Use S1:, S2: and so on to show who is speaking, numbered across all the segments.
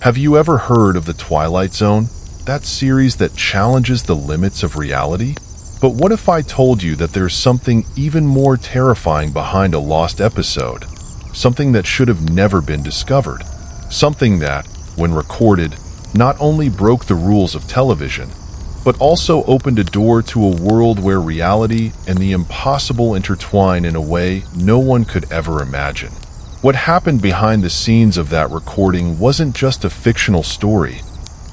S1: Have you ever heard of the Twilight Zone? That series that challenges the limits of reality? But what if I told you that there's something even more terrifying behind a lost episode? Something that should have never been discovered. Something that, when recorded, not only broke the rules of television, but also opened a door to a world where reality and the impossible intertwine in a way no one could ever imagine. What happened behind the scenes of that recording wasn't just a fictional story.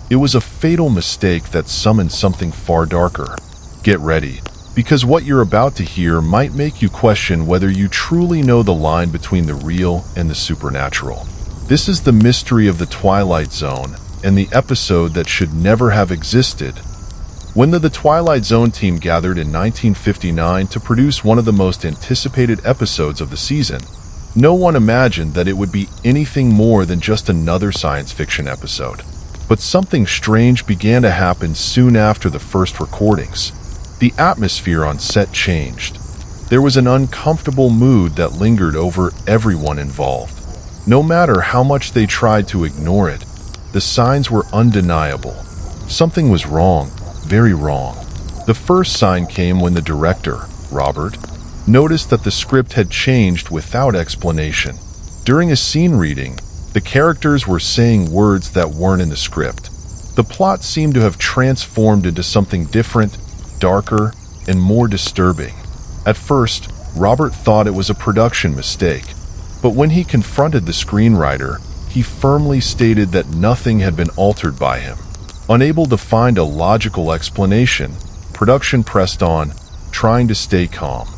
S1: It was a fatal mistake that summoned something far darker. Get ready, because what you're about to hear might make you question whether you truly know the line between the real and the supernatural. This is the mystery of the Twilight Zone and the episode that should never have existed. When the Twilight Zone team gathered in 1959 to produce one of the most anticipated episodes of the season, no one imagined that it would be anything more than just another science fiction episode. But something strange began to happen soon after the first recordings. The atmosphere on set changed. There was an uncomfortable mood that lingered over everyone involved. No matter how much they tried to ignore it, the signs were undeniable. Something was wrong, very wrong. The first sign came when the director, Robert, noticed that the script had changed without explanation. During a scene reading, the characters were saying words that weren't in the script. The plot seemed to have transformed into something different, darker, and more disturbing. At first, Robert thought it was a production mistake, but when he confronted the screenwriter, he firmly stated that nothing had been altered by him. Unable to find a logical explanation, production pressed on, trying to stay calm.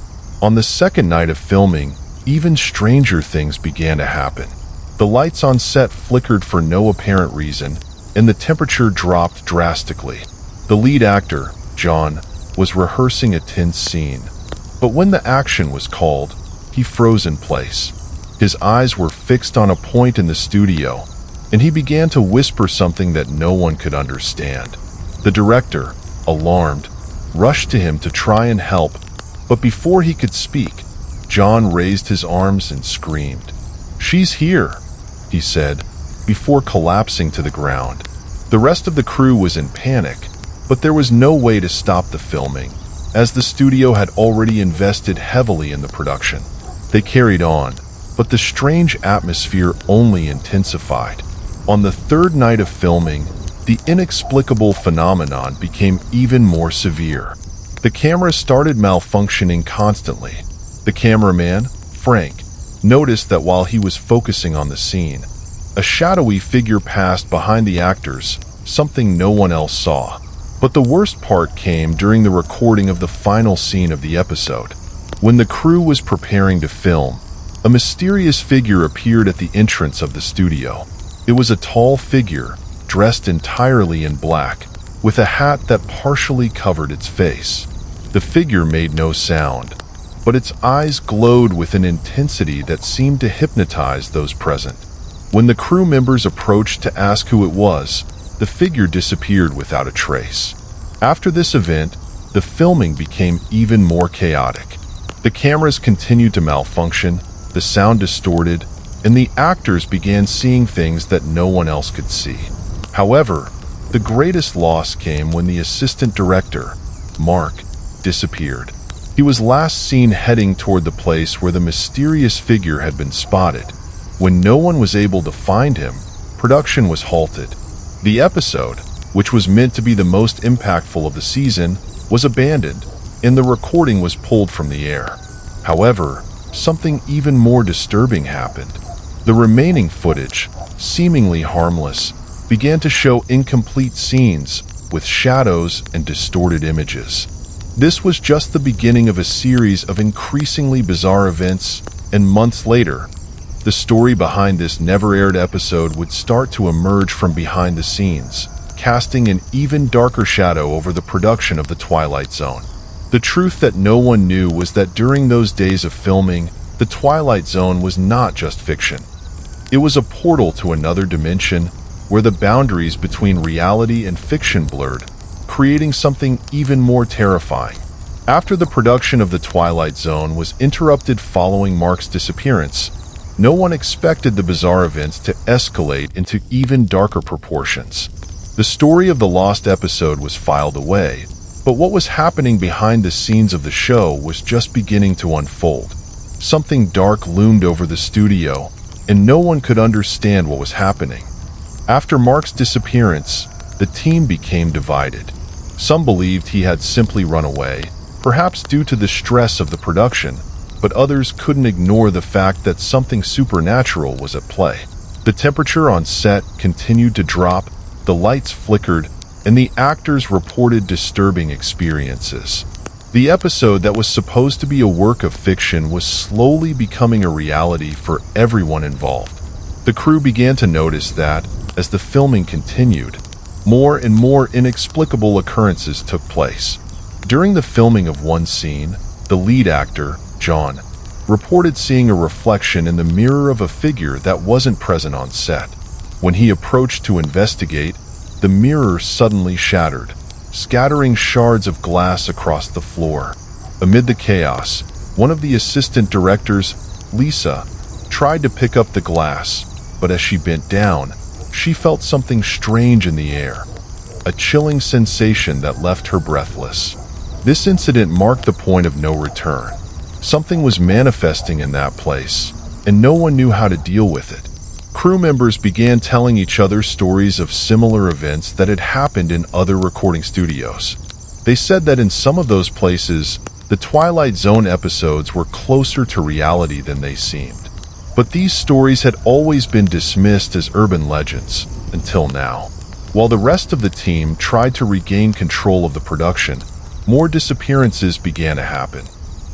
S1: On the second night of filming, even stranger things began to happen. The lights on set flickered for no apparent reason, and the temperature dropped drastically. The lead actor, John, was rehearsing a tense scene, but when the action was called, he froze in place. His eyes were fixed on a point in the studio, and he began to whisper something that no one could understand. The director, alarmed, rushed to him to try and help, but before he could speak, John raised his arms and screamed. "She's here," he said, before collapsing to the ground. The rest of the crew was in panic, but there was no way to stop the filming, as the studio had already invested heavily in the production. They carried on, but the strange atmosphere only intensified. On the third night of filming, the inexplicable phenomenon became even more severe. The camera started malfunctioning constantly. The cameraman, Frank, noticed that while he was focusing on the scene, a shadowy figure passed behind the actors, something no one else saw. But the worst part came during the recording of the final scene of the episode. When the crew was preparing to film, a mysterious figure appeared at the entrance of the studio. It was a tall figure, dressed entirely in black, with a hat that partially covered its face. The figure made no sound, but its eyes glowed with an intensity that seemed to hypnotize those present. When the crew members approached to ask who it was, the figure disappeared without a trace. After this event, the filming became even more chaotic. The cameras continued to malfunction, the sound distorted, and the actors began seeing things that no one else could see. However, the greatest loss came when the assistant director, Mark, disappeared. He was last seen heading toward the place where the mysterious figure had been spotted. When no one was able to find him, production was halted. The episode, which was meant to be the most impactful of the season, was abandoned, and the recording was pulled from the air. However, something even more disturbing happened. The remaining footage, seemingly harmless, began to show incomplete scenes with shadows and distorted images. This was just the beginning of a series of increasingly bizarre events, and months later, the story behind this never-aired episode would start to emerge from behind the scenes, casting an even darker shadow over the production of The Twilight Zone. The truth that no one knew was that during those days of filming, The Twilight Zone was not just fiction. It was a portal to another dimension where the boundaries between reality and fiction blurred, creating something even more terrifying. After the production of The Twilight Zone was interrupted following Mark's disappearance, No one expected the bizarre events to escalate into even darker proportions. The story of the lost episode was filed away, but what was happening behind the scenes of the show was just beginning to unfold. Something dark loomed over the studio, and no one could understand what was happening. After Mark's disappearance, the team became divided. Some believed he had simply run away, perhaps due to the stress of the production, but others couldn't ignore the fact that something supernatural was at play. The temperature on set continued to drop, the lights flickered, and the actors reported disturbing experiences. The episode that was supposed to be a work of fiction was slowly becoming a reality for everyone involved. The crew began to notice that, as the filming continued, more and more inexplicable occurrences took place. During the filming of one scene, the lead actor, John, reported seeing a reflection in the mirror of a figure that wasn't present on set. When he approached to investigate, the mirror suddenly shattered, scattering shards of glass across the floor. Amid the chaos, one of the assistant directors, Lisa, tried to pick up the glass, but as she bent down, she felt something strange in the air, a chilling sensation that left her breathless. This incident marked the point of no return. Something was manifesting in that place, and no one knew how to deal with it. Crew members began telling each other stories of similar events that had happened in other recording studios. They said that in some of those places, the Twilight Zone episodes were closer to reality than they seemed. But these stories had always been dismissed as urban legends, until now. While the rest of the team tried to regain control of the production, more disappearances began to happen.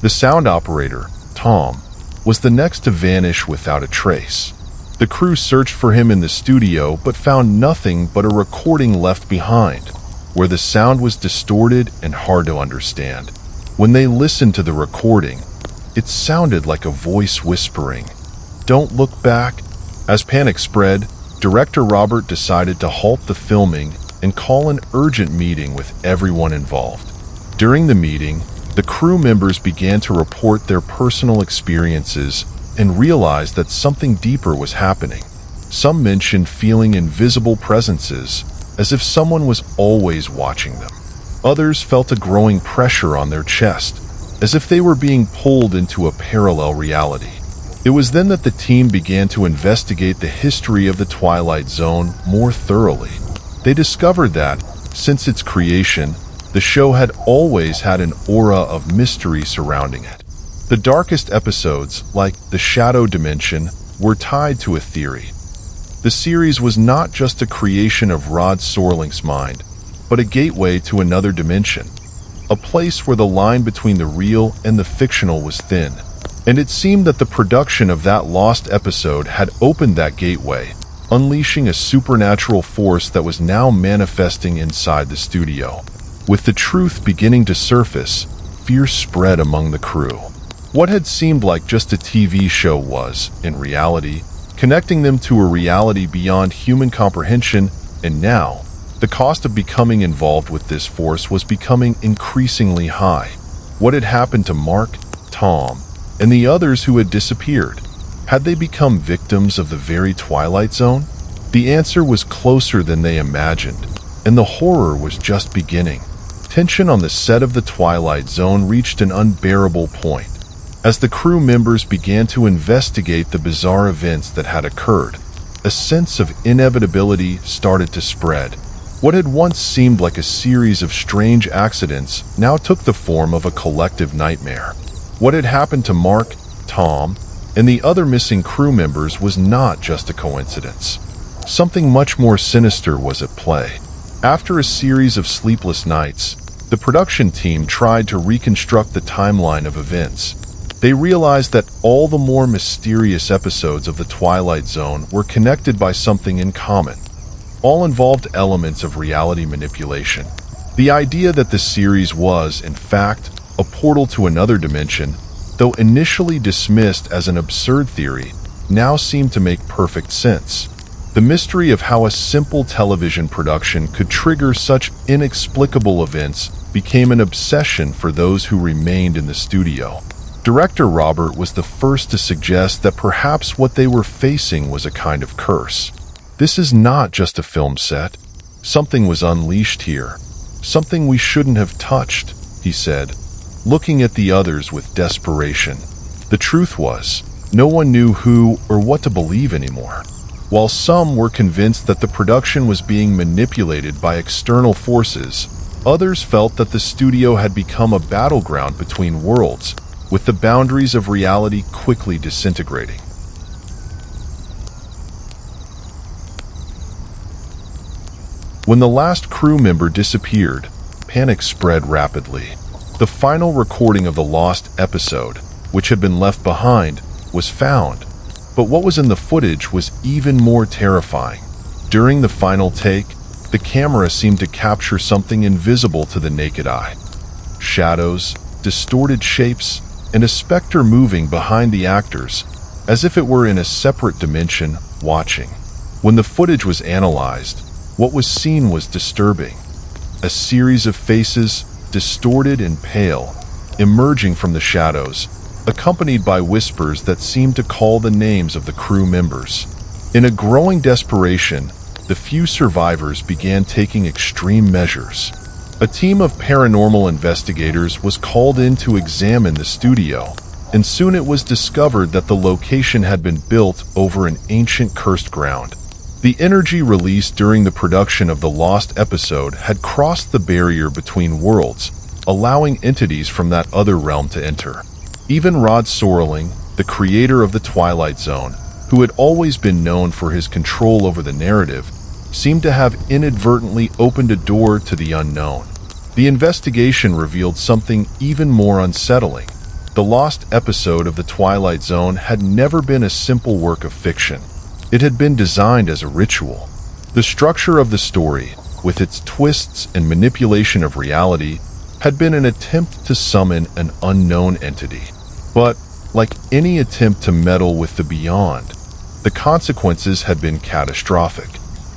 S1: The sound operator, Tom, was the next to vanish without a trace. The crew searched for him in the studio but found nothing but a recording left behind, where the sound was distorted and hard to understand. When they listened to the recording, it sounded like a voice whispering, "Don't look back." As panic spread, director Robert decided to halt the filming and call an urgent meeting with everyone involved. During the meeting, the crew members began to report their personal experiences and realized that something deeper was happening. Some mentioned feeling invisible presences, as if someone was always watching them. Others felt a growing pressure on their chest, as if they were being pulled into a parallel reality. It was then that the team began to investigate the history of the Twilight Zone more thoroughly. They discovered that, since its creation, the show had always had an aura of mystery surrounding it. The darkest episodes, like the Shadow Dimension, were tied to a theory. The series was not just a creation of Rod Serling's mind, but a gateway to another dimension, a place where the line between the real and the fictional was thin. And it seemed that the production of that lost episode had opened that gateway, unleashing a supernatural force that was now manifesting inside the studio. With the truth beginning to surface, fear spread among the crew. What had seemed like just a TV show was, in reality, connecting them to a reality beyond human comprehension, and now, the cost of becoming involved with this force was becoming increasingly high. What had happened to Mark, Tom, and the others who had disappeared? Had they become victims of the very Twilight Zone? The answer was closer than they imagined, and the horror was just beginning. Tension on the set of the Twilight Zone reached an unbearable point. As the crew members began to investigate the bizarre events that had occurred, a sense of inevitability started to spread. What had once seemed like a series of strange accidents now took the form of a collective nightmare. What had happened to Mark, Tom, and the other missing crew members was not just a coincidence. Something much more sinister was at play. After a series of sleepless nights, the production team tried to reconstruct the timeline of events. They realized that all the more mysterious episodes of the Twilight Zone were connected by something in common. All involved elements of reality manipulation. The idea that the series was, in fact, a portal to another dimension, though initially dismissed as an absurd theory, now seemed to make perfect sense. The mystery of how a simple television production could trigger such inexplicable events became an obsession for those who remained in the studio. Director Robert was the first to suggest that perhaps what they were facing was a kind of curse. This is not just a film set. Something was unleashed here. Something we shouldn't have touched, he said, looking at the others with desperation. The truth was, no one knew who or what to believe anymore. While some were convinced that the production was being manipulated by external forces, others felt that the studio had become a battleground between worlds, with the boundaries of reality quickly disintegrating. When the last crew member disappeared, panic spread rapidly. The final recording of the lost episode, which had been left behind, was found, but what was in the footage was even more terrifying. During the final take, the camera seemed to capture something invisible to the naked eye. Shadows, distorted shapes, and a specter moving behind the actors, as if it were in a separate dimension, watching. When the footage was analyzed, what was seen was disturbing. A series of faces, distorted and pale, emerging from the shadows, accompanied by whispers that seemed to call the names of the crew members. In a growing desperation, the few survivors began taking extreme measures. A team of paranormal investigators was called in to examine the studio, and soon it was discovered that the location had been built over an ancient cursed ground. The energy released during the production of the lost episode had crossed the barrier between worlds, allowing entities from that other realm to enter. Even Rod Serling, the creator of the Twilight Zone, who had always been known for his control over the narrative, seemed to have inadvertently opened a door to the unknown. The investigation revealed something even more unsettling. The lost episode of the Twilight Zone had never been a simple work of fiction. It had been designed as a ritual. The structure of the story, with its twists and manipulation of reality, had been an attempt to summon an unknown entity. But, like any attempt to meddle with the beyond, the consequences had been catastrophic.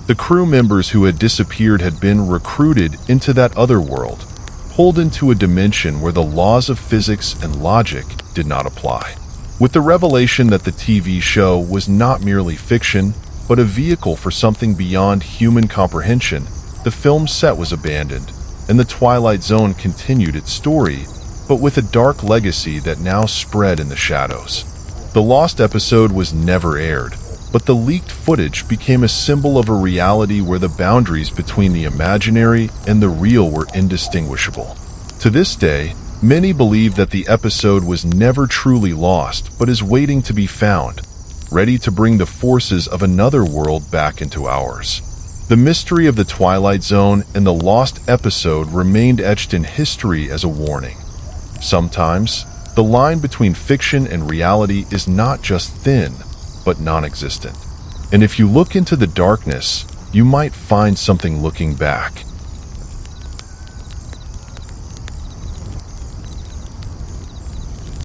S1: The crew members who had disappeared had been recruited into that other world, pulled into a dimension where the laws of physics and logic did not apply. With the revelation that the TV show was not merely fiction, but a vehicle for something beyond human comprehension, the film set was abandoned, and the Twilight Zone continued its story, but with a dark legacy that now spread in the shadows. The lost episode was never aired, but the leaked footage became a symbol of a reality where the boundaries between the imaginary and the real were indistinguishable. To this day, many believe that the episode was never truly lost, but is waiting to be found, ready to bring the forces of another world back into ours. The mystery of the Twilight Zone and the lost episode remained etched in history as a warning. Sometimes, the line between fiction and reality is not just thin, but non-existent. And if you look into the darkness, you might find something looking back.